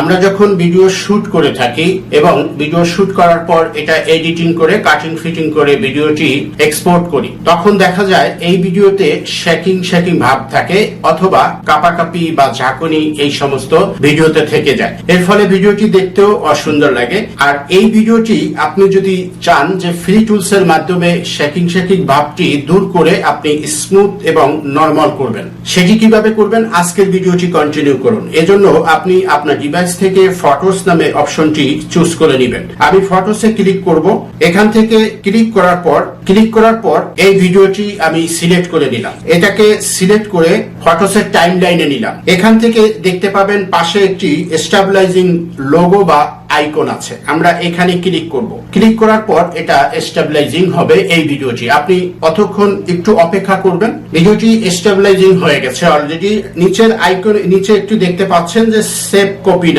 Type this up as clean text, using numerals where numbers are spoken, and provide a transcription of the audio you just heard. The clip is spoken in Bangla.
আমরা যখন ভিডিও শুট করে থাকি এবং ভিডিও শুট করার পর এটা এডিটিং করে কাটিং ফিটিং করে ভিডিওটি এক্সপোর্ট করি, তখন দেখা যায় এই ভিডিওতে শেকিং ভাব থাকে অথবা কাপাকাপি বা ঝাঁকুনি এই সমস্ত ভিডিওতে থেকে যায়। এর ফলে ভিডিওটি দেখতেও অসুন্দর লাগে। আর এই ভিডিওটি আপনি যদি চান যে ফ্রি টুলস এর মাধ্যমে শেকিং ভাবটি দূর করে আপনি স্মুথ এবং নরমাল করবেন, সেটি কিভাবে করবেন আজকের ভিডিওটি কন্টিনিউ করুন। এজন্য আপনি আপনার ডিভাইস থেকে ফটোস নামে অপশনটি চুজ করে নেবেন। আমি ফটোসে ক্লিক করব। এখান থেকে ক্লিক করার পর এই ভিডিওটি আমি সিলেক্ট করে নিলাম। এটাকে সিলেক্ট করে ফটোসের টাইমলাইনে নিলাম। এখান থেকে দেখতে পাবেন পাশে একটি স্টেবিলাইজিং লোগো বা আইকন আছে। আমরা এখানে ক্লিক করব। ক্লিক করার পর এটা স্টেবিলাইজিং হবে এই ভিডিওটি। আপনি অতক্ষণ একটু অপেক্ষা করবেন। ভিডিওটি স্টেবিলাইজিং হয়ে গেছে অলরেডি। নিচের আইকন নিচে একটু দেখতে পাচ্ছেন যে সেভ কপি